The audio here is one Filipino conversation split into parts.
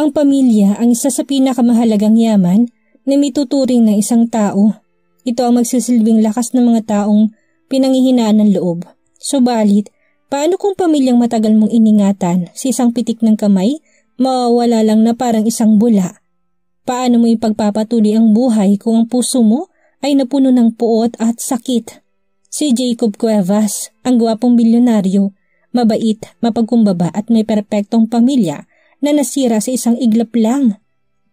Ang pamilya ang isa sa pinakamahalagang yaman na mituturing ng isang tao. Ito ang magsisilbing lakas ng mga taong pinanghihinaan ng loob. Subalit, paano kung pamilyang matagal mong iningatan sa isang pitik ng kamay, mawawala lang na parang isang bula? Paano mo ipagpapatuloy ang buhay kung ang puso mo ay napuno ng puot at sakit? Si Jacob Cuevas, ang gwapong bilyonaryo, mabait, mapagkumbaba at may perpektong pamilya na nasira sa isang iglap lang.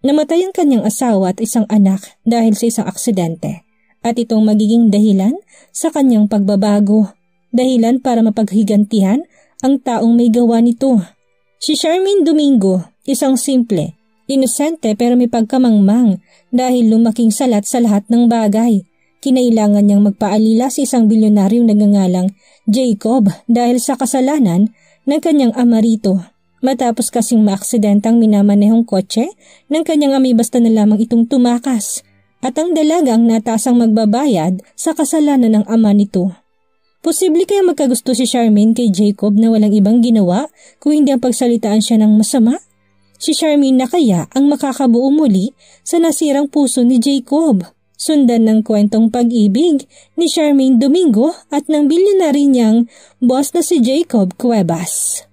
Namatay ang kanyang asawa at isang anak dahil sa isang aksidente at itong magiging dahilan sa kanyang pagbabago. Dahilan para mapaghigantihan ang taong may gawa nito. Si Charmaine Domingo, isang simple, inosente pero may pagkamangmang dahil lumaking salat sa lahat ng bagay. Kinailangan niyang magpaalila sa isang bilyonaryong nagngangalang Jacob dahil sa kasalanan ng kanyang ama rito. Matapos kasing maaksidentang minamanehong kotse ng kanyang ami basta na lamang itong tumakas at ang dalagang natasang magbabayad sa kasalanan ng ama nito. Posible kaya magkagusto si Charmaine kay Jacob na walang ibang ginawa kung hindi ang pagsalitaan siya ng masama? Si Charmaine na kaya ang makakabuo muli sa nasirang puso ni Jacob. Sundan ng kwentong pag-ibig ni Charmaine Domingo at ng bilyonaryo niyang boss na si Jacob Cuevas.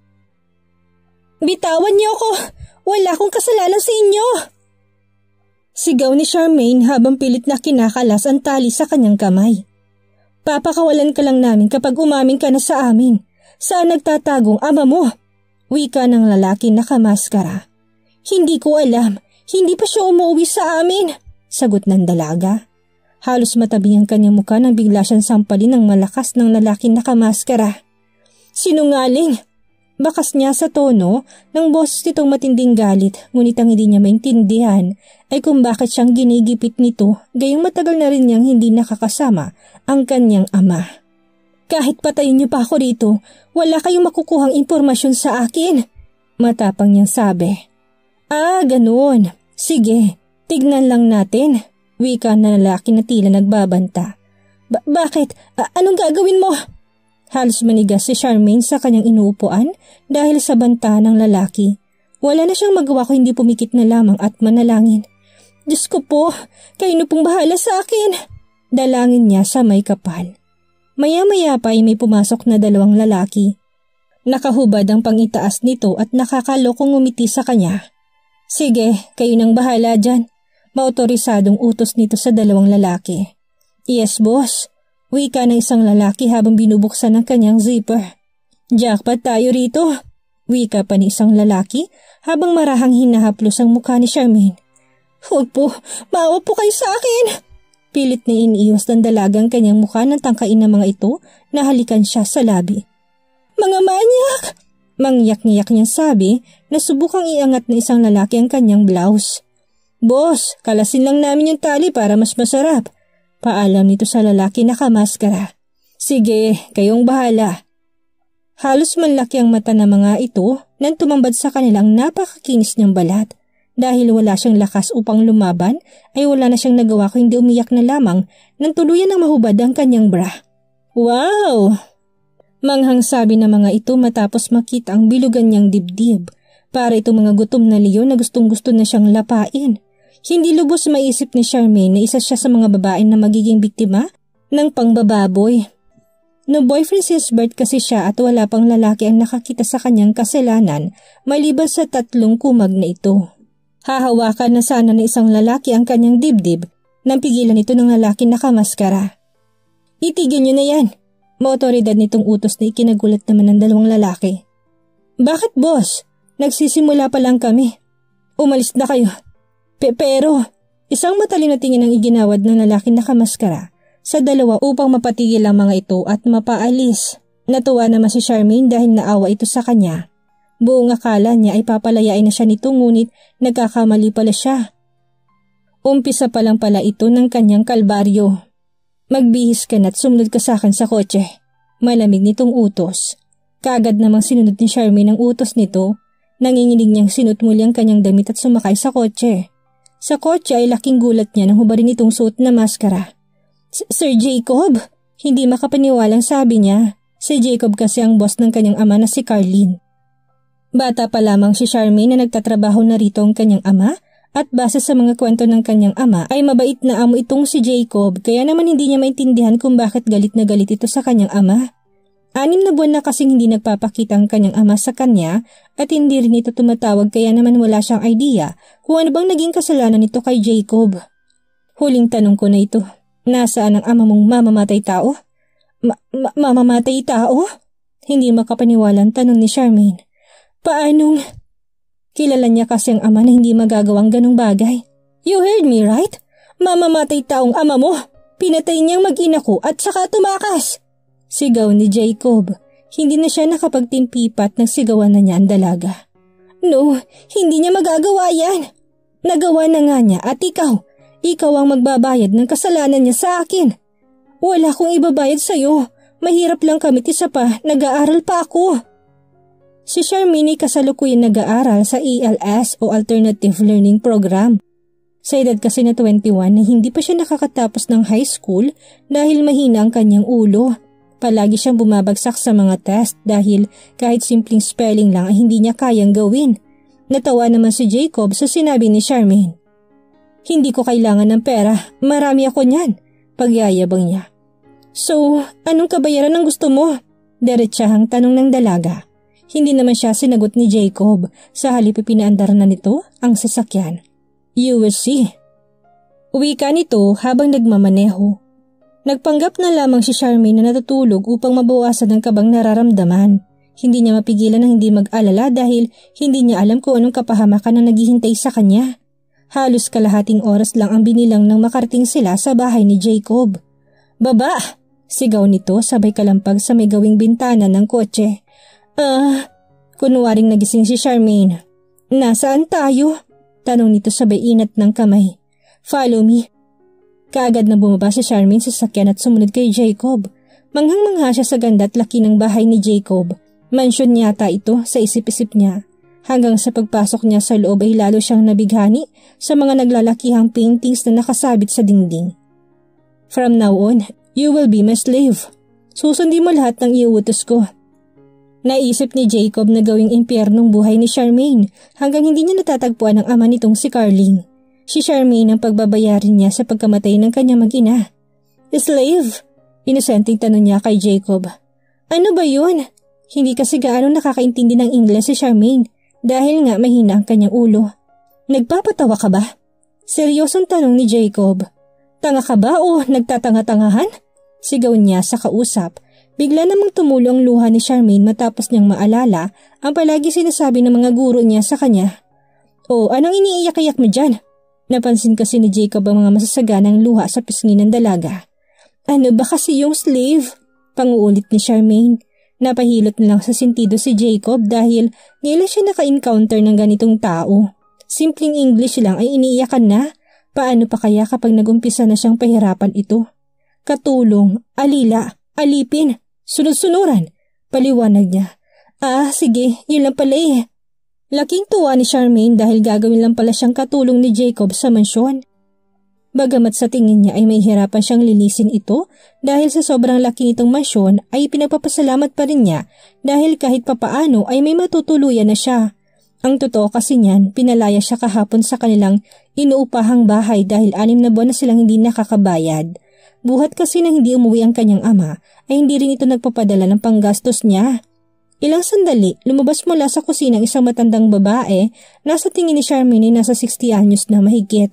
Bitawan niyo ako! Wala akong kasalanan sa inyo! Sigaw ni Charmaine habang pilit na kinakalas ang tali sa kanyang kamay. Papakawalan ka lang namin kapag umamin ka na sa amin. Saan nagtatagong ama mo? Wika ng lalaki na kamaskara. Hindi ko alam. Hindi pa siya umuwi sa amin. Sagot ng dalaga. Halos matabi ang kanyang mukha nang bigla siyang sampalin ng malakas ng lalaki na kamaskara. Sinungaling! Bakas niya sa tono ng boses nitong matinding galit, ngunit ang hindi niya maintindihan ay kung bakit siyang ginigipit nito gayong matagal na rin niyang hindi nakakasama ang kanyang ama. Kahit patayin niyo pa ako rito, wala kayong makukuhang impormasyon sa akin, matapang niyang sabi. Ah, ganoon. Sige, tignan lang natin, wika na lalaki na tila nagbabanta. Bakit? Anong gagawin mo? Halos manigas si Charmaine sa kanyang inuupuan dahil sa banta ng lalaki. Wala na siyang magawa kung hindi pumikit na lamang at manalangin. Diyos ko po, kayo na pong bahala sa akin. Dalangin niya sa may kapal. Maya-maya pa ay may pumasok na dalawang lalaki. Nakahubad ang pangitaas nito at nakakalokong ngumiti sa kanya. Sige, kayo nang bahala dyan. Maotorisadong utos nito sa dalawang lalaki. Yes, boss. Wika ng isang lalaki habang binubuksan ang kanyang zipper. Jackpot tayo rito. Wika pa ni isang lalaki habang marahang hinahaplos ang mukha ni Charmaine. Huwag po, maawa po kayo sa akin. Pilit na iniiwas ng dalagang kanyang mukha ng tangkain ng mga ito na halikan siya sa labi. Mga manyak! Mangyak-ngiyak niyang sabi na subukang iangat na isang lalaki ang kanyang blouse. Boss, kalasin lang namin yung tali para mas masarap. Paalam nito sa lalaki na kamaskara. Sige, kayong bahala. Halos manlaki ang mata ng mga ito nang tumambad sa kanilang napakakinis niyang balat. Dahil wala siyang lakas upang lumaban, ay wala na siyang nagawa kung hindi umiyak na lamang nang tuluyan ng mahubad ang kanyang bra. Wow! Manghang sabi ng mga ito matapos makita ang bilugan niyang dibdib. Para itong mga gutom na leon na gustong-gusto na siyang lapain. Hindi lubos maisip ni Charmaine na isa siya sa mga babae na magiging biktima ng pangbababoy. No boyfriend si Bert kasi siya at wala pang lalaki ang nakakita sa kanyang kasalanan maliban sa 3 kumag na ito. Hahawakan na sana ng isang lalaki ang kanyang dibdib nang pigilan ito ng lalaki na kamaskara. Itigil niyo na yan. Maotoridad nitong utos na ikinagulat naman ng dalawang lalaki. Bakit boss? Nagsisimula pa lang kami. Umalis na kayo. Pero, isang matalino tingin ang iginawad ng lalaki na kamaskara sa dalawa upang mapatigil ang mga ito at mapaalis. Natuwa naman si Charmaine dahil naawa ito sa kanya. Buong akala niya ay papalayain na siya nito ngunit nagkakamali pala siya. Umpisa pa lang pala ito ng kanyang kalbaryo. Magbihis ka na't sumunod ka sa akin sa kotse. Malamig nitong utos. Kaagad namang sinunod ni Charmaine ang utos nito. Nanginginig niyang sinut muli ang kanyang damit at sumakay sa kotse. Sa kotse ay laking gulat niya nang hubarin itong suot na maskara. Sir Jacob? Hindi makapaniwalang sabi niya. Si Jacob kasi ang boss ng kanyang ama na si Carlene. Bata pa lamang si Charmaine na nagtatrabaho na rito ang kanyang ama at base sa mga kwento ng kanyang ama ay mabait na amo itong si Jacob kaya naman hindi niya maintindihan kung bakit galit na galit ito sa kanyang ama. 6 na buwan na kasing hindi nagpapakita ang kanyang ama sa kanya at hindi rin ito tumatawag kaya naman wala siyang idea kung ano bang naging kasalanan nito kay Jacob. Huling tanong ko na ito, nasaan ang ama mong mamamatay tao? Mamamatay tao? Hindi makapaniwalang tanong ni Charmaine. Paanong? Kilala niya kasi ang ama na hindi magagawang ganong bagay. You heard me right? Mamamatay taong ama mo. Pinatay niyang mag-ina ko at saka tumakas. Sigaw ni Jacob. Hindi na siya nakapagtimpipat, nagsigawan na niya ang dalaga. No, hindi niya magagawa yan. Nagawa na nga niya at ikaw ang magbabayad ng kasalanan niya sa akin. Wala akong ibabayad sa'yo. Mahirap lang kami, isa pa, nag-aaral pa ako. Si Charmaine ay kasalukuyan nag-aaral sa ALS o Alternative Learning Program. Sa edad kasi na 21 na hindi pa siya nakakatapos ng high school dahil mahina ang kanyang ulo. Palagi siyang bumabagsak sa mga test dahil kahit simpleng spelling lang ay hindi niya kayang gawin. Natawa naman si Jacob sa sinabi ni Charmaine. Hindi ko kailangan ng pera, marami ako niyan, pagyayabang niya. So, anong kabayaran ang gusto mo? Diretsahang tanong ng dalaga. Hindi naman siya sinagot ni Jacob, sa halip pinaandar na nito ang sasakyan. You will see. Uwi ka nito habang nagmamaneho. Nagpanggap na lamang si Charmaine na natutulog upang mabawasan ang kabang nararamdaman. Hindi niya mapigilan na hindi mag-alala dahil hindi niya alam kung anong kapahamakan ang naghihintay sa kanya. Halos kalahating oras lang ang binilang nang makarating sila sa bahay ni Jacob. Baba! Sigaw nito sabay kalampag sa may gawing bintana ng kotse. Kunwaring nagising si Charmaine. Nasaan tayo? Tanong nito sabay inat ng kamay. Follow me. Kaagad na bumaba si Charmaine sa sasakyan at sumunod kay Jacob. Manghang-mangha siya sa ganda at laki ng bahay ni Jacob. Mansyon yata ito sa isip-isip niya. Hanggang sa pagpasok niya sa loob ay lalo siyang nabighani sa mga naglalakihang paintings na nakasabit sa dingding. From now on, you will be my slave. Susundin mo lahat ng iuutos ko. Naisip ni Jacob na gawing impyernong buhay ni Charmaine hanggang hindi niya natatagpuan ang ama nitong si Carling. Si Charmaine ang pagbabayarin niya sa pagkamatay ng kanyang mag-ina. Slave? Inosenteng tanong niya kay Jacob. Ano ba yun? Hindi kasi gaano nakakaintindi ng Ingles si Charmaine dahil nga mahina ang kanyang ulo. Nagpapatawa ka ba? Seryosong tanong ni Jacob. Tanga ka ba o nagtatanga-tangahan? Sigaw niya sa kausap. Bigla namang tumulo ang luha ni Charmaine matapos niyang maalala ang palagi sinasabi ng mga guro niya sa kanya. O anong iniiyak-iyak mo dyan? Napansin kasi ni Jacob ang mga masasaganang luha sa pisngi ng dalaga. Ano ba kasi yung slave? Panguulit ni Charmaine. Napahilot na lang sa sentido si Jacob dahil ngayon siya naka-encounter ng ganitong tao. Simpleng English lang ay iniiyakan na. Paano pa kaya kapag nagumpisa na siyang pahirapan ito? Katulong, alila, alipin. Sunod-sunuran, paliwanag niya. Sige, yun lang pala eh. Laking tuwa ni Charmaine dahil gagawin lang pala siyang katulong ni Jacob sa mansyon. Bagamat sa tingin niya ay may hirapan siyang linisin ito dahil sa sobrang laki nitong mansyon ay pinagpapasalamat pa rin niya dahil kahit papaano ay may matutuluyan na siya. Ang totoo kasi niyan, pinalaya siya kahapon sa kanilang inuupahang bahay dahil 6 na buwan na silang hindi nakakabayad. Buhat kasi nang hindi umuwi ang kanyang ama ay hindi rin ito nagpapadala ng panggastos niya. Ilang sandali, lumabas mula sa kusina ang isang matandang babae na sa tingin ni Charmaine ay nasa 60 anyos na mahigit.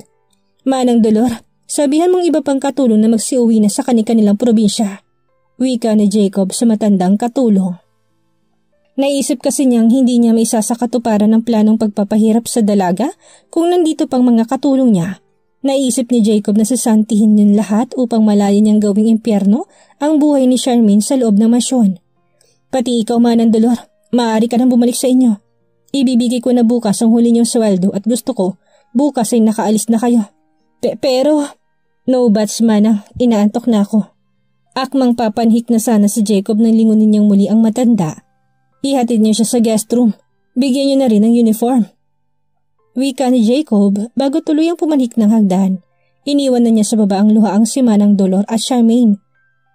Manang Dolor, sabihan mong iba pang katulong na magsiuwi na sa kanilang probinsya. Wika ni Jacob sa matandang katulong. Naisip kasi niyang hindi niya may isasakatuparan ng planong pagpapahirap sa dalaga kung nandito pang mga katulong niya. Naisip ni Jacob na sasantihin yun lahat upang malaya niyang gawing impyerno ang buhay ni Charmaine sa loob ng mansyon. Pati ikaw, Manang Dolor, maaari ka nang bumalik sa inyo. Ibibigay ko na bukas ang huli niyong sweldo at gusto ko bukas ay nakaalis na kayo. Pero, no bats Manang, inaantok na ako. Akmang papanhik na sana si Jacob nang lingunin niyang muli ang matanda. Ihatid niyo siya sa guest room. Bigyan niyo na rin ng uniform. Wika ni Jacob bago tuluyang pumanhik ng hagdan. Iniwan na niya sa baba ang luhaang si Manang Dolor at Charmaine.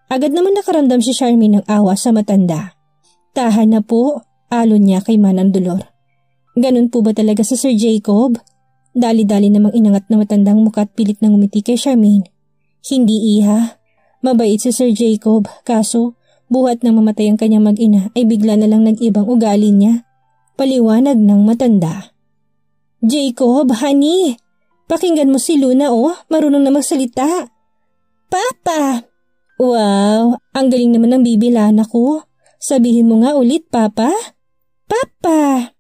Agad naman nakaramdam si Charmaine ng awa sa matanda. Tahan na po, alon niya kay Manang Dolor. Ganun po ba talaga si Sir Jacob? Dali-dali namang inangat na matandang mukha at pilit na ngumiti kay Charmaine. Hindi iha. Mabait si Sir Jacob, kaso buhat nang mamatay ang kanyang mag-ina ay bigla na lang nag-ibang ugali niya. Paliwanag ng matanda. Jacob, honey, pakinggan mo si Luna marunong na magsalita. Papa! Wow, ang galing naman ng bibilan ako. Sabihin mo nga ulit, Papa. Papa!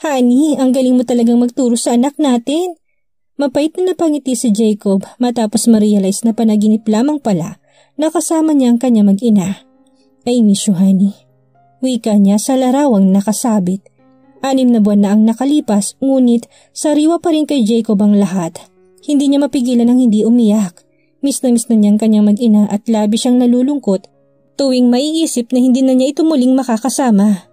Honey, ang galing mo talagang magturo sa anak natin. Mapait na napangiti si Jacob matapos ma-realize na panaginip lamang pala na kasama niya ang kanya mag-ina. I miss you, honey. Wika niya sa larawang nakasabit. 6 na buwan na ang nakalipas, ngunit sariwa pa rin kay Jacob ang lahat. Hindi niya mapigilan ang hindi umiyak. Miss na niya ang kanyang mag-ina at labi siyang nalulungkot tuwing maiisip na hindi na niya ito muling makakasama.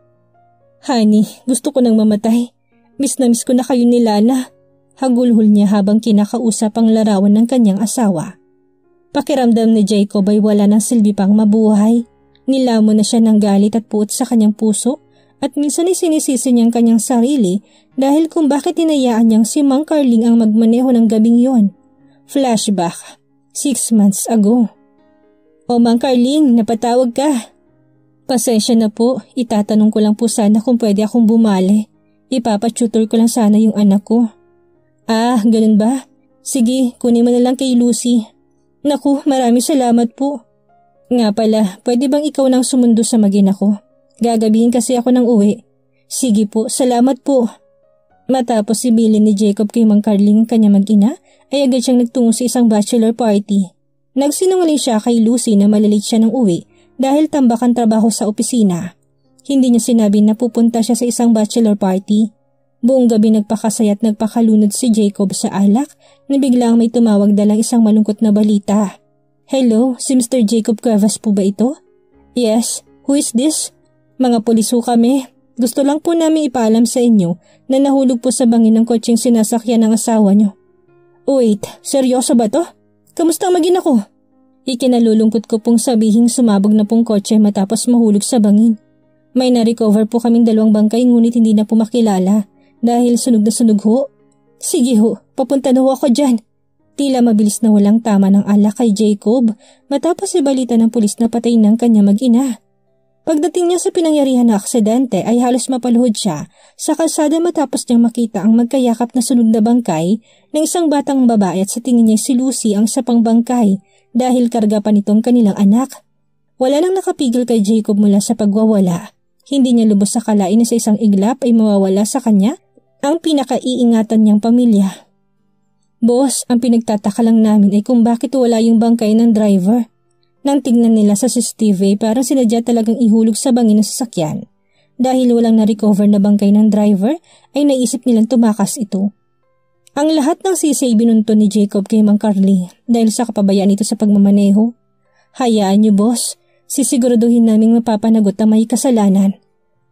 Honey, gusto ko nang mamatay. Miss na miss ko na kayo ni Lana. Hagulhol niya habang kinakausap ang larawan ng kanyang asawa. Pakiramdam ni Jacob ay wala ng silbi pang mabuhay. Nilamon na siya ng galit at puot sa kanyang puso at minsan ay sinisisi niyang kanyang sarili dahil kung bakit hinayaan niyang si Mang Carling ang magmaneho ng gabing yon. Flashback, 6 months ago. O Mang Carling, napatawag ka. Pasensya na po, itatanong ko lang po sana kung pwede akong bumali. Ipapatutor ko lang sana yung anak ko. Ah, ganun ba? Sige, kunin mo na lang kay Lucy. Naku, maraming salamat po. Nga pala, pwede bang ikaw nang sumundo sa mag-ina ko? Gagabihin kasi ako ng uwi. Sige po, salamat po. Matapos sibilin ni Jacob kay Mang Carling kanya mag-ina, ay agad siyang nagtungo sa isang bachelor party. Nagsinungaling siya kay Lucy na malilate siya ng uwi dahil tambak ang trabaho sa opisina. Hindi niya sinabi na pupunta siya sa isang bachelor party. Buong gabi nagpakasaya at nagpakalunod si Jacob sa alak na biglang may tumawag dalang isang malungkot na balita. Hello, si Mr. Jacob Cuevas po ba ito? Yes, who is this? Mga pulis ho kami. Gusto lang po namin ipaalam sa inyo na nahulog po sa bangin ng kotseng sinasakyan ng asawa nyo. Wait, seryoso ba to? Kamusta ang mag-ina ko? Ikinalulungkot ko pong sabihing sumabog na pong kotse matapos mahulog sa bangin. May na-recover po kaming 2 bangkay ngunit hindi na po makilala dahil sunog na sunog ho. Sige ho, papunta na ho ako dyan. Tila mabilis na walang tama ng alak kay Jacob matapos ibalita ng pulis na patay ng kanya mag-ina. Pagdating niya sa pinangyarihan na aksidente ay halos mapaluhod siya sa kalsada matapos niyang makita ang magkayakap na sunog na bangkay ng isang batang babae at sa tingin niya si Lucy ang sapang bangkay dahil karga pa nitong kanilang anak. Wala nang nakapigil kay Jacob mula sa pagwawala. Hindi niya lubos sa kalain na sa isang iglap ay mawawala sa kanya ang pinakaiingatan niyang pamilya. Boss, ang pinagtataka lang namin ay kung bakit wala yung bangkay ng driver. Nang tignan nila sa CCTV parang sinadya talagang ihulog sa bangin ng sasakyan. Dahil walang na-recover na bangkay ng driver ay naisip nilang tumakas ito. Ang lahat ng sisi ay binunto ni Jacob kay Mang Carly dahil sa kapabayaan nito sa pagmamaneho. Hayaan niyo boss, sisiguraduhin naming mapapanagot ang may kasalanan.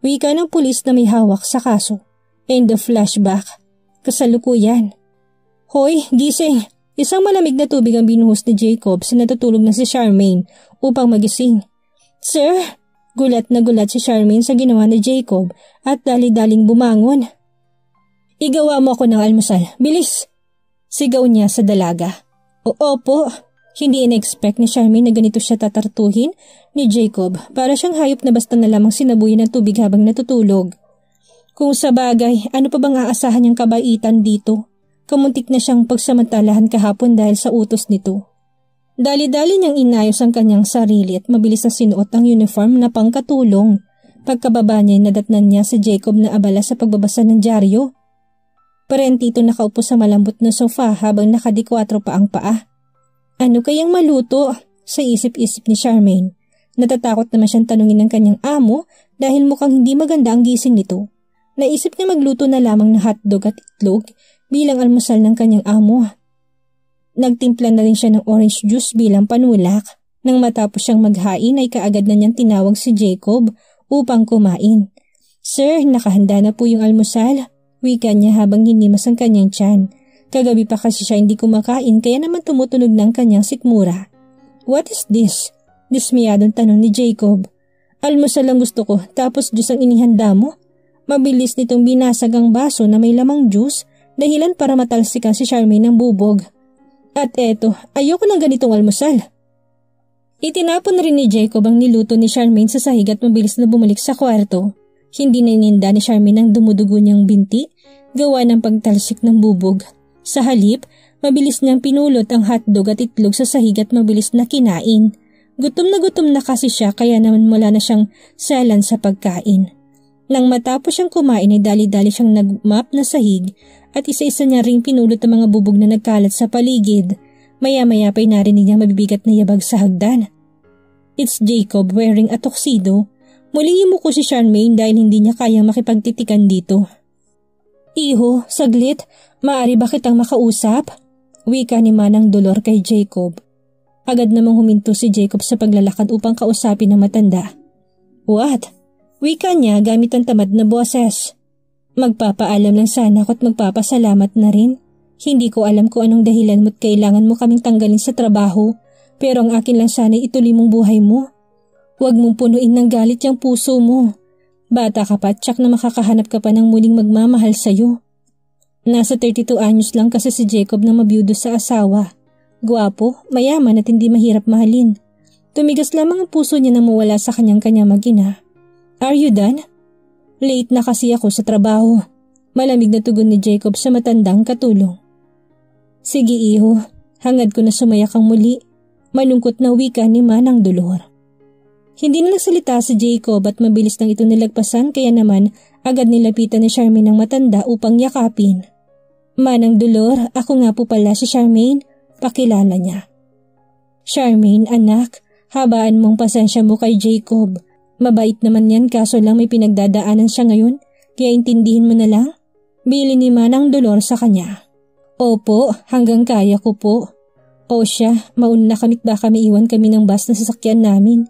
Wika ng pulis na may hawak sa kaso. End of flashback. Kasalukuyan. Hoy, gising! Isang malamig na tubig ang binuhos ni Jacob sa natutulog na si Charmaine upang magising. Sir! Gulat na gulat si Charmaine sa ginawa ni Jacob at dali-daling bumangon. Igawa mo ako ng almusal. Bilis! Sigaw niya sa dalaga. Opo. Hindi in-expect ni Charmaine na ganito siya tatartuhin ni Jacob para siyang hayop na basta na lamang sinabuyan ng tubig habang natutulog. Kung sa bagay, ano pa bang aasahan niyang kabaitan dito? Kamuntik na siyang pagsamantalahan kahapon dahil sa utos nito. Dali-dali niyang inayos ang kanyang sarili at mabilis na sinuot ang uniform na pangkatulong. Pagkababa niya, nadatnan niya si Jacob na abala sa pagbabasa ng dyaryo. Parentito nakaupo sa malambot na sofa habang nakadikwatro pa ang paa. Ano kayang maluto? Sa isip-isip ni Charmaine. Natatakot naman siyang tanungin ng kanyang amo dahil mukhang hindi maganda ang gising nito. Naisip niya magluto na lamang ng hotdog at itlog bilang almusal ng kanyang amo. Nagtimpla na rin siya ng orange juice bilang panulak. Nang matapos siyang maghain ay kaagad na niyang tinawag si Jacob upang kumain. Sir, nakahanda na po yung almusal. Wika niya habang hinimas ang kanyang tiyan. Kagabi pa kasi siya hindi kumakain kaya naman tumutunog ng kanyang sikmura. What is this? Dismayadong tanong ni Jacob. Almusal lang gusto ko tapos juice ang inihanda mo? Mabilis nitong binasag ang baso na may lamang juice dahilan para matalsikan si Charmaine ng bubog. At eto, ayoko ng ganitong almusal. Itinapon rin ni Jacob ang niluto ni Charmaine sa sahig at mabilis na bumalik sa kwarto. Hindi na ininda ni Charmaine ang dumudugo niyang binti, gawa ng pagtalsik ng bubog. Sa halip, mabilis niyang pinulot ang hotdog at itlog sa sahig at mabilis na kinain. Gutom na kasi siya kaya naman wala na siyang salan sa pagkain. Nang matapos siyang kumain ay dali-dali siyang nagmap na sahig at isa-isa niya ring pinulot ang mga bubog na nagkalat sa paligid. Maya-maya pa'y narinig niyang mabibigat na yabag sa hagdan. It's Jacob wearing a tuxedo. Muling yumuko si Charmaine dahil hindi niya kayang makipagtitikan dito. Iho, saglit, maaari ba kitang makausap? Wika ni Manang Dolor kay Jacob. Agad namang huminto si Jacob sa paglalakad upang kausapin ang matanda. What? Wika niya gamit ang tamad na boses. Magpapaalam lang sana ako at magpapasalamat na rin. Hindi ko alam kung anong dahilan mo't kailangan mo kaming tanggalin sa trabaho, pero ang akin lang sana ituloy mong buhay mo. Huwag mong punuin ng galit yung puso mo. Bata ka pa at tsak na makakahanap ka pa ng muling magmamahal sa'yo. Nasa 32 anyos lang kasi si Jacob na mabiyudo sa asawa. Gwapo, mayaman at hindi mahirap mahalin. Tumigas lamang ang puso niya na mawala sa kanyang mag-ina. Are you done? Late na kasi ako sa trabaho. Malamig na tugon ni Jacob sa matandang katulong. Sige iho, hangad ko na sumaya kang muli. Malungkot na wika ni Manang Dolor. Hindi na nagsalita si Jacob at mabilis nang ito nilagpasan kaya naman agad nilapitan ni Charmaine ang matanda upang yakapin. Manang Dolor, ako nga po pala si Charmaine, pakilala niya. Charmaine, anak, habaan mong pasensya mo kay Jacob. Mabait naman yan kaso lang may pinagdadaanan siya ngayon, kaya intindihin mo na lang. Bili ni Manang Dolor sa kanya. Opo, hanggang kaya ko po. O siya, mauna na kami't baka maiwan kami ng bus na sasakyan namin.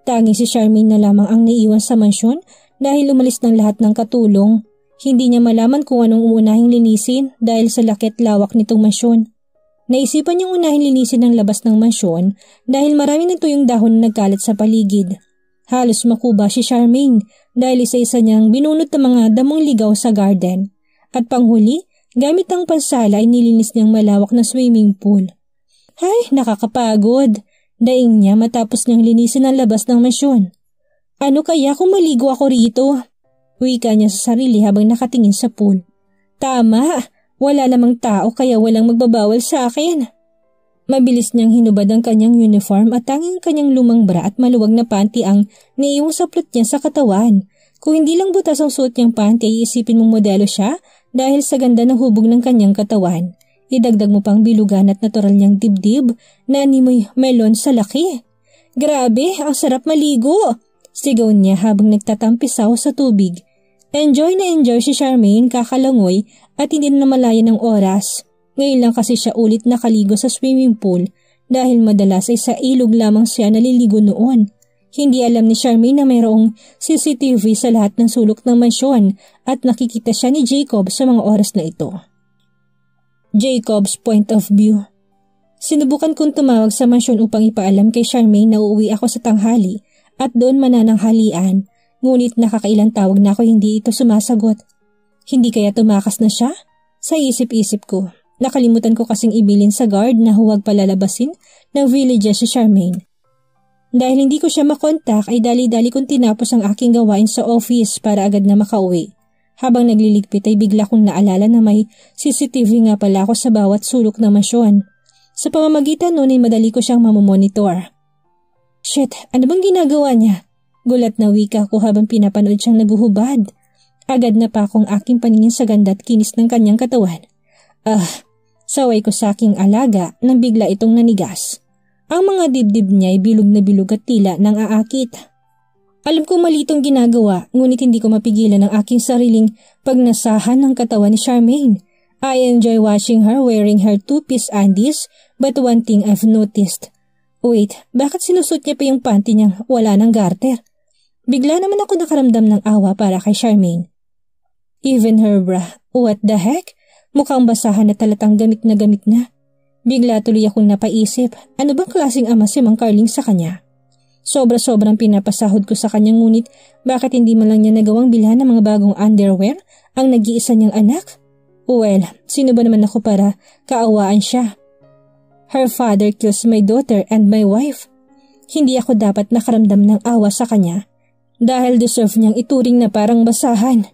Tanging si Charmaine na lamang ang naiwan sa mansyon dahil umalis ng lahat ng katulong. Hindi niya malaman kung anong uunahing linisin dahil sa laki at lawak nitong mansyon. Naisipan niyang unahin linisin ang labas ng mansyon dahil marami ng tuyong dahon na nagkalat sa paligid. Halos makuba si Charmaine dahil isa-isa niyang binunot ng mga damong ligaw sa garden. At panghuli, gamit ang pansala ay nilinis niyang malawak na swimming pool. Ay, nakakapagod. Daing niya matapos niyang linisin ang labas ng mansyon. Ano kaya kung maligo ako rito? Wika niya sa sarili habang nakatingin sa pool. Tama, wala namang tao kaya walang magbabawal sa akin. Mabilis niyang hinubad ang kanyang uniform at tanging kanyang lumang bra at maluwag na panty ang naiiwang saplot niya sa katawan. Kung hindi lang butas ang suot niyang panty ay isipin mong modelo siya dahil sa ganda ng hubog ng kanyang katawan. Idagdag mo pang bilugan at natural niyang dibdib na animoy melon sa laki. Grabe, ang sarap maligo! Sigaw niya habang nagtatampisaw sa tubig. Enjoy na enjoy si Charmaine kakalangoy at hindi na malaya ng oras. Ngayon lang kasi siya ulit nakaligo sa swimming pool dahil madalas ay sa ilog lamang siya naliligo noon. Hindi alam ni Charmaine na mayroong CCTV sa lahat ng sulok ng mansyon at nakikita siya ni Jacob sa mga oras na ito. Jacob's point of view. Sinubukan kong tumawag sa mansyon upang ipaalam kay Charmaine na uuwi ako sa tanghali at doon manananghalian, ngunit nakakailang tawag na ako hindi ito sumasagot. Hindi kaya tumakas na siya? Sa isip-isip ko, nakalimutan ko kasing ibilin sa guard na huwag palalabasin ng village si Charmaine. Dahil hindi ko siya makontak ay dali-dali kong tinapos ang aking gawain sa office para agad na makauwi. Habang nagliligpit ay bigla kong naalala na may CCTV nga pala ako sa bawat sulok ng mansyon. Sa pamamagitan noon ay madali ko siyang mamomonitor. Shit, ano bang ginagawa niya? Gulat na wika ko habang pinapanood siyang naguhubad. Agad na pa akong aking paningin sa ganda at kinis ng kanyang katawan. Saway ko sa aking alaga nang bigla itong nanigas. Ang mga dibdib niya ay bilog na bilog at tila nang aakit. Alam ko mali itong ginagawa, ngunit hindi ko mapigilan ang aking sariling pagnasahan ng katawan ni Charmaine. I enjoy watching her wearing her two-piece undies, but one thing I've noticed. Wait, bakit sinusot niya pa yung panty niyang wala ng garter? Bigla naman ako nakaramdam ng awa para kay Charmaine. Even her bra, what the heck? Mukhang basahan at talatang gamit na. Bigla tuloy akong napaisip, ano bang klaseng ama si Mang Carling sa kanya? Sobra-sobrang pinapasahod ko sa kanya ngunit bakit hindi man lang niya nagawang bilhan ng mga bagong underwear ang nag-iisa niyang anak? Well, sino ba naman ako para kaawaan siya? Her father kills my daughter and my wife. Hindi ako dapat nakaramdam ng awa sa kanya dahil deserve niyang ituring na parang basahan.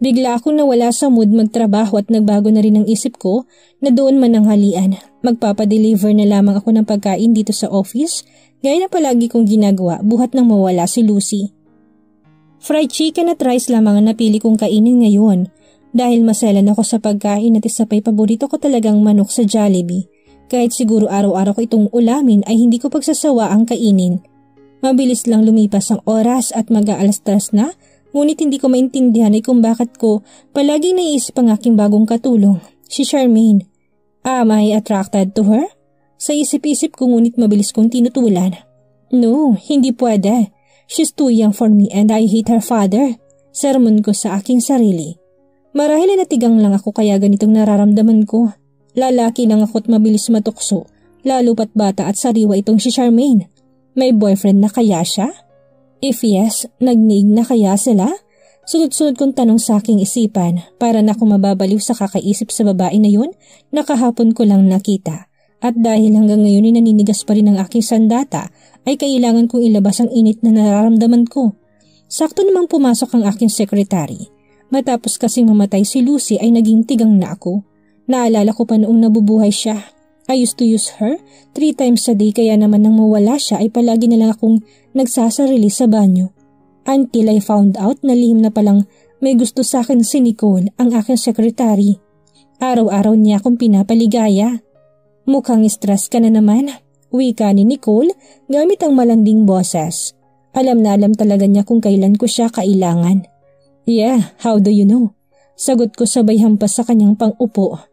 Bigla akong nawala sa mood magtrabaho at nagbago na rin ang isip ko na doon man ang halian. Magpapadeliver na lamang ako ng pagkain dito sa office gaya na palagi kong ginagawa buhat nang mawala si Lucy. Fried chicken at rice lamang ang napili kong kainin ngayon dahil maselan ako sa pagkain at isa pa'y paborito ko talagang manok sa Jollibee. Kahit siguro araw-araw ko itong ulamin ay hindi ko pagsasawa ang kainin. Mabilis lang lumipas ang oras at mag-aalas-tres na. Ngunit hindi ko maintindihan ay kung bakit ko palaging naiisip ang aking bagong katulong, si Charmaine. Am I attracted to her? Sa isip-isip ko ngunit mabilis kong tinutulan. No, hindi pwede. She's too young for me and I hate her father. Sermon ko sa aking sarili. Marahil ay natigang lang ako kaya ganitong nararamdaman ko. Lalaki lang ako at mabilis matukso, lalo pat bata at sariwa itong si Charmaine. May boyfriend na kaya siya? If yes, nagniig na kaya sila? Sunod-sunod kong tanong sa aking isipan para na akong mababaliw sa kakaisip sa babae na yun na kahapon ko lang nakita. At dahil hanggang ngayon ay naninigas pa rin ang aking sandata ay kailangan kong ilabas ang init na nararamdaman ko. Sakto namang pumasok ang aking sekretary. Matapos kasing mamatay si Lucy ay naging tigang na ako. Naalala ko pa noong nabubuhay siya. I used to use her 3 times a day kaya naman nang mawala siya ay palagi na lang akong nagsasarili sa banyo. Until I found out na lihim na palang may gusto sa akin si Nicole, ang aking sekretary. Araw-araw niya akong pinapaligaya. Mukhang stress ka na naman, wika ni Nicole gamit ang malanding boses. Alam na alam talaga niya kung kailan ko siya kailangan. Yeah, how do you know? Sagot ko sabay hampas sa kanyang pang-upo.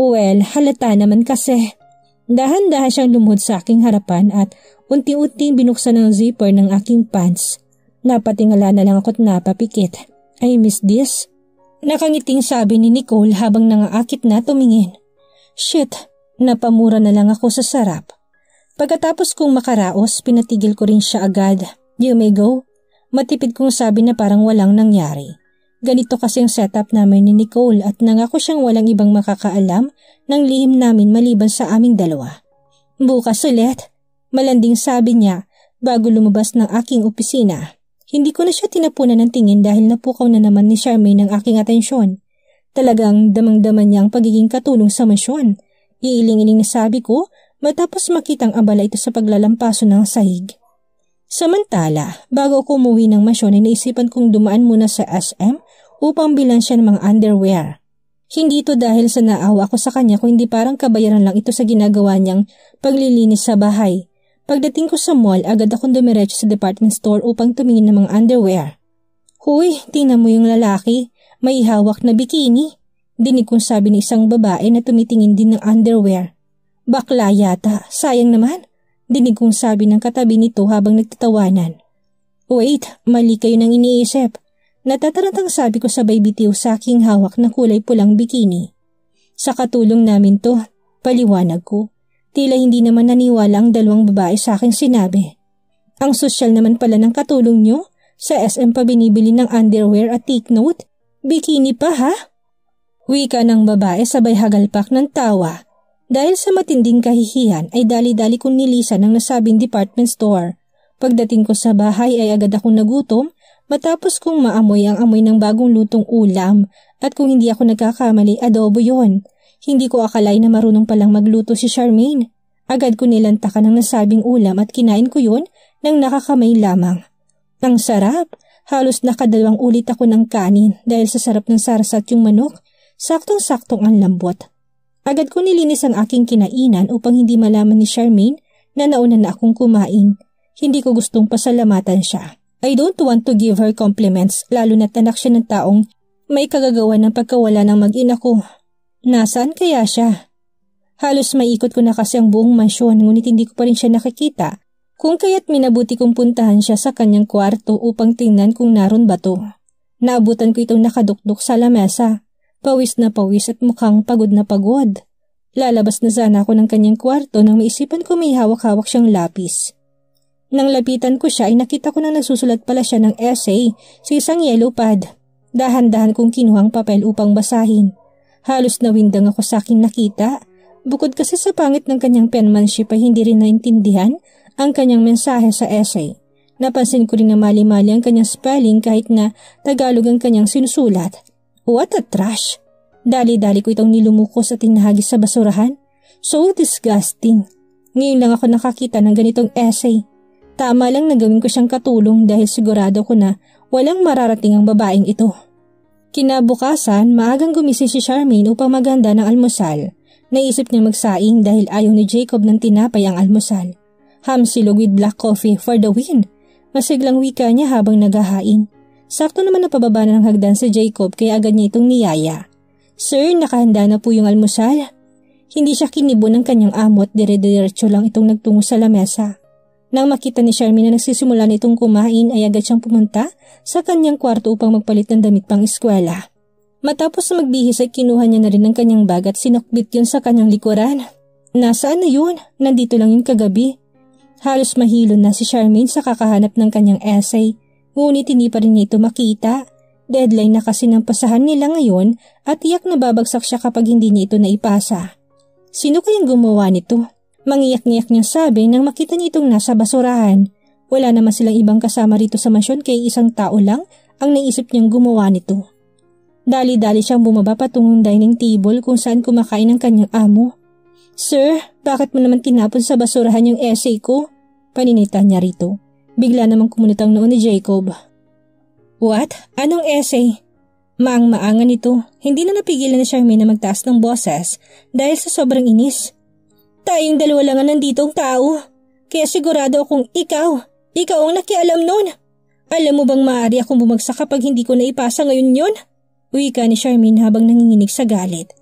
Well, halata naman kasi. Dahan-dahan siyang lumuhod sa aking harapan at unti-unting binuksan ang zipper ng aking pants. Napatingala na lang ako't napapikit. I miss this. Nakangiting sabi ni Nicole habang nangaakit na tumingin. Shit, napamura na lang ako sa sarap. Pagkatapos kong makaraos, pinatigil ko rin siya agad. You may go. Matipid kong sabi na parang walang nangyari. Ganito kasi ang setup namin ni Nicole at nangako siyang walang ibang makakaalam ng lihim namin maliban sa aming dalawa. Bukas ulit, malanding sabi niya bago lumabas ng aking opisina. Hindi ko na siya tinapunan ng tingin dahil napukaw na naman ni Charmaine ang aking atensyon. Talagang damang-daman niya ang pagiging katulong sa mansyon. Iiling-iling na sabi ko matapos makitang abala ito sa paglalampaso ng sahig. Samantala, bago ako umuwi ng mansyon ay naisipan kong dumaan muna sa SM upang bilan siya ng mga underwear. Hindi ito dahil sa naawa ko sa kanya kundi parang kabayaran lang ito sa ginagawa niyang paglilinis sa bahay. Pagdating ko sa mall, agad akong dumiretso sa department store upang tumingin ng mga underwear. Huy, tingnan mo yung lalaki, may hawak na bikini. Dinig kong sabi ng isang babae na tumitingin din ng underwear. Bakla yata, sayang naman. Dinig kong sabi ng katabi nito habang nagtatawanan. Wait, mali kayo nang iniisip. Natatarantang sabi ko sabay bitiw sa aking hawak na kulay pulang bikini. Sa katulong namin to, paliwanag ko. Tila hindi naman naniwala ang dalawang babae sa aking sinabi. Ang sosyal naman pala ng katulong nyo, sa SM pa binibili ng underwear at take note. Bikini pa ha? Wika ng babae sabay hagalpak ng tawa. Dahil sa matinding kahihiyan ay dali-dali kong nilisan ang nasabing department store. Pagdating ko sa bahay ay agad akong nagutom matapos kong maamoy ang amoy ng bagong lutong ulam at kung hindi ako nagkakamali adobo yon. Hindi ko akalain na marunong palang magluto si Charmaine. Agad ko nilantakan ang nasabing ulam at kinain ko yon nang nakakamay lamang. Ang sarap! Halos nakadalawang ulit ako ng kanin dahil sa sarap ng sarasat yung manok. Saktong-saktong ang lambot. Agad ko nilinis ang aking kinainan upang hindi malaman ni Charmaine na nauna na akong kumain. Hindi ko gustong pasalamatan siya. I don't want to give her compliments lalo na't anak siya ng taong may kagagawa ng pagkawala ng mag-ina ko. Nasaan kaya siya? Halos maikot ko na kasi ang buong mansyon ngunit hindi ko pa rin siya nakikita. Kung kaya't minabuti kong puntahan siya sa kanyang kwarto upang tingnan kung naroon ba to. Naabutan ko itong nakadukduk sa lamesa. Pawis na pawis at mukhang pagod na pagod. Lalabas na sana ako ng kanyang kwarto nang maisipan ko may hawak-hawak siyang lapis. Nang lapitan ko siya ay nakita ko na nagsusulat pala siya ng essay sa isang yellow pad. Dahan-dahan kong kinuhang papel upang basahin. Halos nawindang ako sa aking nakita. Bukod kasi sa pangit ng kanyang penmanship ay hindi rin naintindihan ang kanyang mensahe sa essay. Napansin ko rin na mali-mali ang kanyang spelling kahit na Tagalog ang kanyang sinusulat. What a trash! Dali-dali ko itong nilumukos at tinahagis sa basurahan. So disgusting. Ngayon lang ako nakakita ng ganitong essay. Tama lang na gawin ko siyang katulong dahil sigurado ko na walang mararating ang babaeng ito. Kinabukasan, maagang gumising si Charmaine upang maghanda ng almusal. Naisip niya magsaing dahil ayaw ni Jacob ng tinapay ang almusal. Ham silog with black coffee for the win. Masiglang wika niya habang naghahain. Sakto naman napababa na ng hagdan si Jacob kaya agad niya itong niyaya. Sir, nakahanda na po yung almusal. Hindi siya kinibo ng kanyang amo at dire-diretso lang itong nagtungo sa lamesa. Nang makita ni Charmaine na nagsisimula na itong kumain ay agad siyang pumunta sa kanyang kwarto upang magpalit ng damit pang eskwela. Matapos na magbihis ay kinuha niya na rin ang kanyang bag at sinokbit yun sa kanyang likuran. Nasaan na yun? Nandito lang yun kagabi. Halos mahilo na si Charmaine sa kakahanap ng kanyang essay, ngunit hindi pa rin niya ito makita. Deadline na kasi ng pasahan nila ngayon at tiyak na babagsak siya kapag hindi niya ito naipasa. Sino kayang gumawa nito? Mangiyak-ngiyak niyang sabi nang makita niya itong nasa basurahan. Wala naman silang ibang kasama rito sa mansyon kaya isang tao lang ang naisip niyang gumawa nito. Dali-dali siyang bumaba patungong dining table kung saan kumakain ang kanyang amo. Sir, bakit mo naman tinapon sa basurahan yung essay ko? Paninita niya rito. Bigla namang kumunot ang noon ni Jacob. What? Anong essay? Maang-maangan ito. Hindi na napigilan ni Charmaine na magtaas ng boses dahil sa sobrang inis. Tayong dalawa lang ang nanditong tao. Kaya sigurado akong ikaw ang nakialam nun. Alam mo bang maaari akong bumagsak kapag hindi ko naipasa ngayon yun? Wika ni Charmaine habang nanginginig sa galit.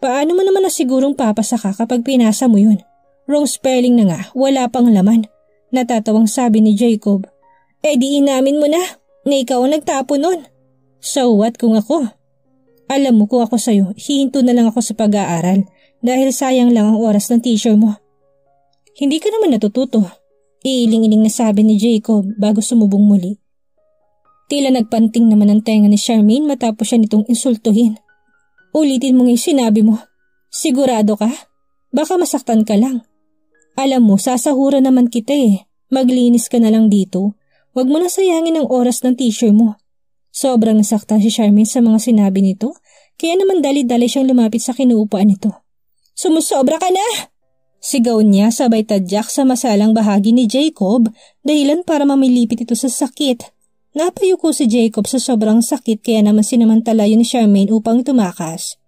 Paano mo naman nasigurong papasa ka kapag pinasa mo yun? Wrong spelling na nga, wala pang laman. Natatawang sabi ni Jacob. Di inamin mo na ikaw ang nagtapo nun. So what kung ako? Alam mo kung ako sa'yo, hihinto na lang ako sa pag-aaral. Dahil sayang lang ang oras ng teacher mo. Hindi ka naman natututo. Iiling-iling na sabi ni Jacob bago sumubong muli. Tila nagpanting naman ang tenga ni Charmaine matapos siya nitong insultuhin. Ulitin mo ngayong sinabi mo. Sigurado ka? Baka masaktan ka lang. Alam mo, sasahura naman kita eh. Maglinis ka na lang dito. Huwag mo na sayangin ang oras ng teacher mo. Sobrang nasaktan si Charmaine sa mga sinabi nito, kaya naman dali-dali siyang lumapit sa kinuupuan nito. Sumusobra ka na! Sigaw niya sabay tadyak sa masalang bahagi ni Jacob dahilan para mamilipit ito sa sakit. Napayuko si Jacob sa sobrang sakit kaya naman sinamantala yun ni Charmaine upang tumakas.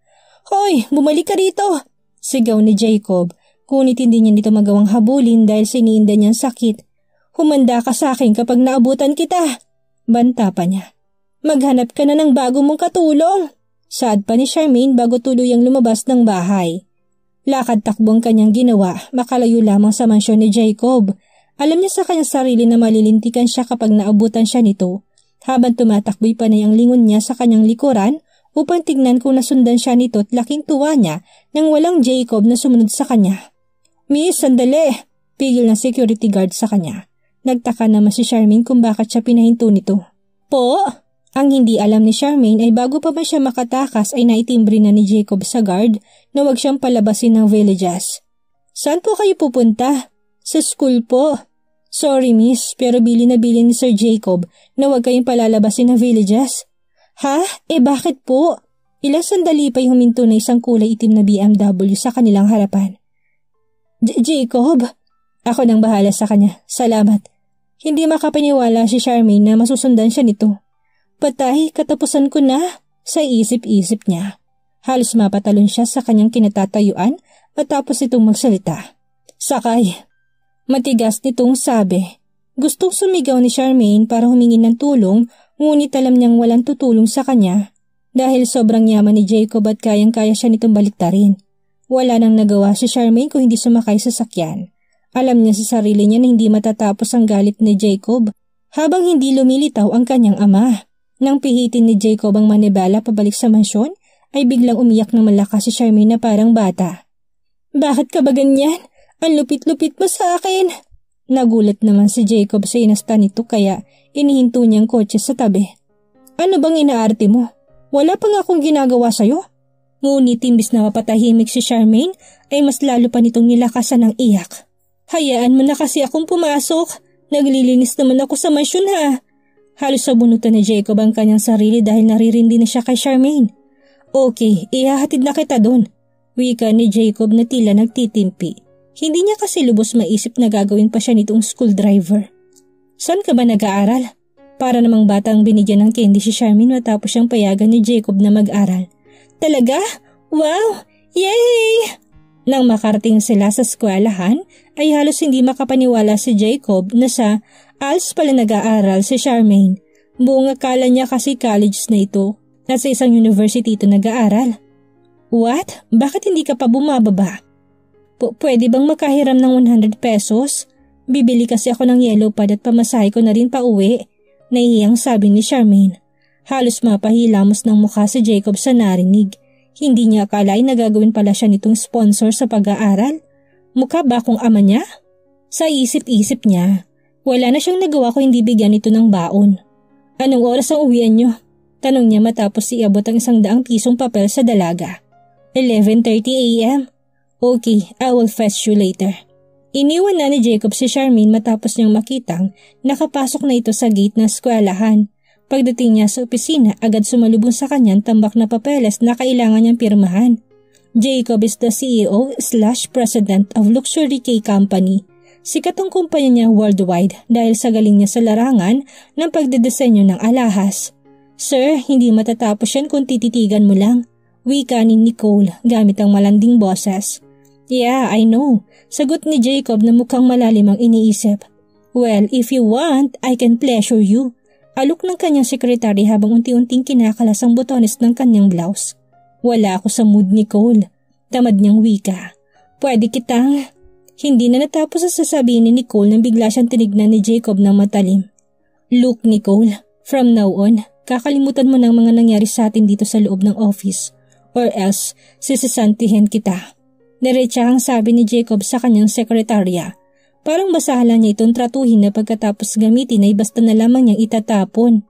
Hoy! Bumalik ka rito! Sigaw ni Jacob, ngunit hindi niya nito magawang habulin dahil siniinda niyang sakit. Humanda ka sa akin kapag naabutan kita! Banta pa niya. Maghanap ka na ng bago mong katulong! Saad pa ni Charmaine bago tuluyang lumabas ng bahay. Lakad-takbo ang kanyang ginawa, makalayo lamang sa mansyon ni Jacob. Alam niya sa kanyang sarili na malilintikan siya kapag naabutan siya nito. Habang tumatakbo'y panay ang lingon niya sa kanyang likuran upang tignan kung nasundan siya nito at laking tuwa niya nang walang Jacob na sumunod sa kanya. Miss, sandali! Pigil ng security guard sa kanya. Nagtaka naman si Charmaine kung bakit siya pinahinto nito. Po? Ang hindi alam ni Charmaine ay bago pa ba siya makatakas ay naitimbre na ni Jacob sa guard na huwag siyang palabasin ng villages. Saan po kayo pupunta? Sa school po. Sorry miss, pero bili na bili ni Sir Jacob na huwag kayong palalabasin ng villages. Ha? Bakit po? Ilang sandali pa'y huminto na isang kulay itim na BMW sa kanilang harapan. Jacob? Ako nang bahala sa kanya. Salamat. Hindi makapaniwala si Charmaine na masusundan siya nito. Patay, katapusan ko na, sa isip-isip niya. Halos mapatalon siya sa kanyang kinatatayuan matapos itong magsalita. Sakay. Matigas nitong sabi. Gustong sumigaw ni Charmaine para humingi ng tulong, ngunit alam niyang walang tutulong sa kanya. Dahil sobrang yaman ni Jacob at kayang-kaya siya nitong baliktarin. Wala nang nagawa si Charmaine kung hindi sumakay sa sakyan. Alam niya sa sarili niya na hindi matatapos ang galit ni Jacob habang hindi lumilitaw ang kanyang ama. Nang pihitin ni Jacob ang manibela pabalik sa mansyon, ay biglang umiyak ng malakas si Charmaine na parang bata. Bakit ka ba ganyan? Ang lupit-lupit mo sa akin. Nagulat naman si Jacob sa inasta nito kaya inihinto niyang kotse sa tabi. Ano bang inaarte mo? Wala pa nga akong ginagawa sa'yo. Ngunit imbis na mapatahimik si Charmaine ay mas lalo pa nitong nilakasan ng iyak. Hayaan mo na kasi akong pumasok. Naglilinis naman ako sa mansyon ha. Halos sabunutan ni Jacob ang kanyang sarili dahil naririndi na siya kay Charmaine. Okay, ihahatid na kita doon. Wika ni Jacob na tila nagtitimpi. Hindi niya kasi lubos maisip na gagawin pa siya nitong school driver. Saan ka ba nag-aaral? Para namang batang binigyan ng candy si Charmaine matapos siyang payagan ni Jacob na mag-aral. Talaga? Wow! Yay! Nang makarating sila sa eskwelahan ay halos hindi makapaniwala si Jacob na sa ALS pala nag-aaral si Charmaine. Buong akala niya kasi college na ito at sa isang university ito nag-aaral. What? Bakit hindi ka pa bumababa? Pwede bang makahiram ng 100 pesos? Bibili kasi ako ng yellow pad at pamasahe ko na rin pa uwi. Nahihiyang sabi ni Charmaine. Halos mapahilamos ng mukha si Jacob sa narinig. Hindi niya akala ay nagagawin pala siya nitong sponsor sa pag-aaral. Mukha ba akong ama niya? Sa isip-isip niya, wala na siyang nagawa kung hindi bigyan ito ng baon. Anong oras ang uwian niyo? Tanong niya matapos iabot ang 100 pisong papel sa dalaga. 11:30 a.m. Okay, I will fetch you later. Iniwan na ni Jacob si Charmaine matapos niyang makitang nakapasok na ito sa gate ng eskwelahan. Pagdating niya sa opisina, agad sumalubong sa kanyang tambak na papeles na kailangan niyang pirmahan. Jacob is the CEO/President of Luxury Cake Company. Sikat ang kumpanya niya worldwide dahil sa galing niya sa larangan ng pagdedesenyo ng alahas. Sir, hindi matatapos yan kung tititigan mo lang. Wika ni Nicole gamit ang malanding boses. Yeah, I know. Sagot ni Jacob na mukhang malalim ang iniisip. Well, if you want, I can pleasure you. Alok ng kanyang sekretary habang unti-unting kinakalas ang botones ng kanyang blouse. Wala ako sa mood, Nicole. Tamad niyang wika. Pwede kitang... Hindi na natapos sa sasabihin ni Nicole nang bigla siyang tinignan ni Jacob ng matalim. Look, Nicole, from now on, kakalimutan mo ng mga nangyari sa atin dito sa loob ng office. Or else, sisisantihin kita. Diretsahang sabi ni Jacob sa kanyang sekretarya. Parang basahala niya itong tratuhin na pagkatapos gamitin ay basta na lamang niyang itatapon.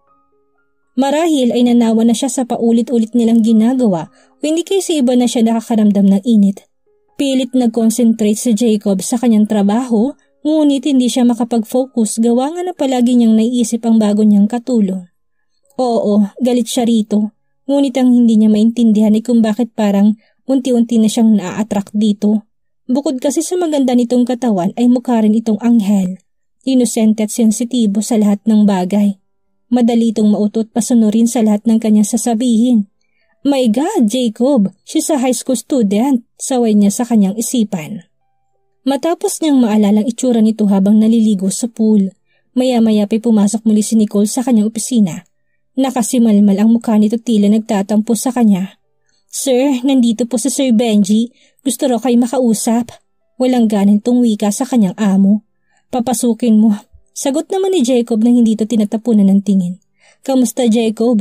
Marahil ay nanawa na siya sa paulit-ulit nilang ginagawa o hindi kasi iba na siya nakakaramdam ng init. Pilit nag-concentrate si Jacob sa kanyang trabaho ngunit hindi siya makapag-focus gawa nga na palagi niyang naiisip ang bago niyang katulong. Oo, galit siya rito. Ngunit ang hindi niya maintindihan ay kung bakit parang unti-unti na siyang na-attract dito. Bukod kasi sa maganda nitong katawan ay mukha rin itong anghel. Inosente at sensitibo sa lahat ng bagay. Madali itong mautot pasunurin sa lahat ng kanyang sasabihin. My God, Jacob! She's a high school student, saway niya sa kanyang isipan. Matapos niyang maalalang itsura nito habang naliligo sa pool, maya-maya pa'y pumasok muli si Nicole sa kanyang opisina. Nakasimalmal ang mukha nito tila nagtatampo sa kanya. Sir, nandito po si Sir Benji. Gusto raw kayo makausap. Walang ganitong wika sa kanyang amo. Papasukin mo. Sagot naman ni Jacob nang hindi ito tinatapunan ng tingin. Kamusta, Jacob?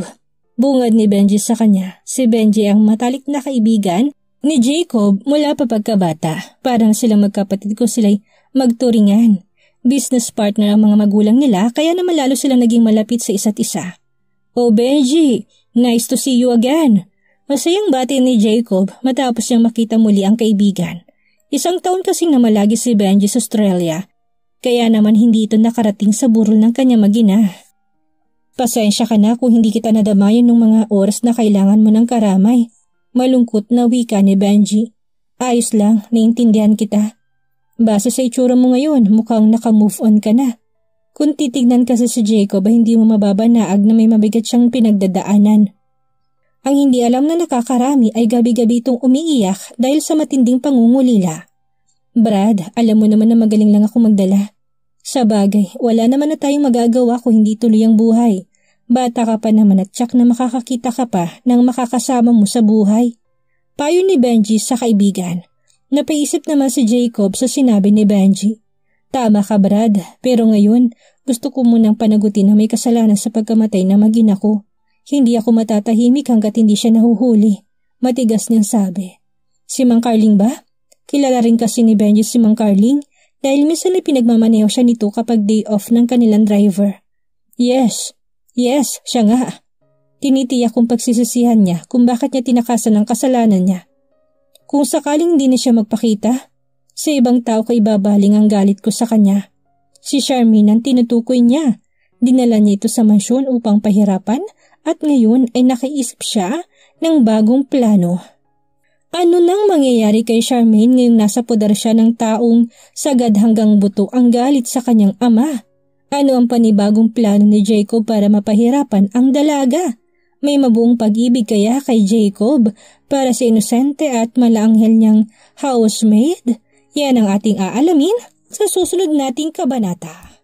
Bungad ni Benji sa kanya. Si Benji ang matalik na kaibigan ni Jacob mula pa pagkabata. Parang silang magkapatid ko sila'y magturingan. Business partner ang mga magulang nila kaya naman lalo silang naging malapit sa isa't isa. Oh Benji, nice to see you again. Masayang bati ni Jacob matapos niyang makita muli ang kaibigan. 1 taon kasing namalagi si Benji sa Australia, kaya naman hindi ito nakarating sa burol ng kanyang mag-ina. Pasensya ka na kung hindi kita nadamayan ng mga oras na kailangan mo ng karamay. Malungkot na wika ni Benji. Ayos lang, naiintindihan kita. Base sa itsura mo ngayon, mukhang naka-move on ka na. Kung titignan kasi si Jacob ay hindi mo mababanaag na may mabigat siyang pinagdadaanan. Ang hindi alam na nakakarami ay gabi-gabi itong umiiyak dahil sa matinding pangungulila. Brad, alam mo naman na magaling lang ako magdala. Sa bagay, wala naman na tayong magagawa kung hindi tuloy ang buhay. Bata ka pa naman at tsak na makakakita ka pa ng makakasama mo sa buhay. Payo ni Benji sa kaibigan. Napaisip naman si Jacob sa sinabi ni Benji. Tama ka Brad, pero ngayon gusto ko munang panagutin na may kasalanan sa pagkamatay na mag-ina ko. Hindi ako matatahimik hanggat hindi siya nahuhuli. Matigas niyang sabi. Si Mang Carling ba? Kilala rin kasi ni Benji si Mang Carling. dahil minsan ay pinagmamaneho siya nito kapag day off ng kanilang driver. Yes, siya nga. Tinitiyak kong pagsisisihan niya kung bakit niya tinakasan ang kasalanan niya. Kung sakaling hindi na siya magpakita, sa ibang tao ko ibabaling ang galit ko sa kanya. Si Charmaine ang tinutukoy niya. Dinala niya ito sa mansyon upang pahirapan at ngayon ay nakaisip siya ng bagong plano. Ano nang mangyayari kay Charmaine ngayong nasa poder siya ng taong sagad hanggang buto ang galit sa kanyang ama? Ano ang panibagong plano ni Jacob para mapahirapan ang dalaga? May mabuong pag-ibig kaya kay Jacob para sa inosente at malaanghel niyang housemaid? Yan ang ating aalamin sa susunod nating kabanata.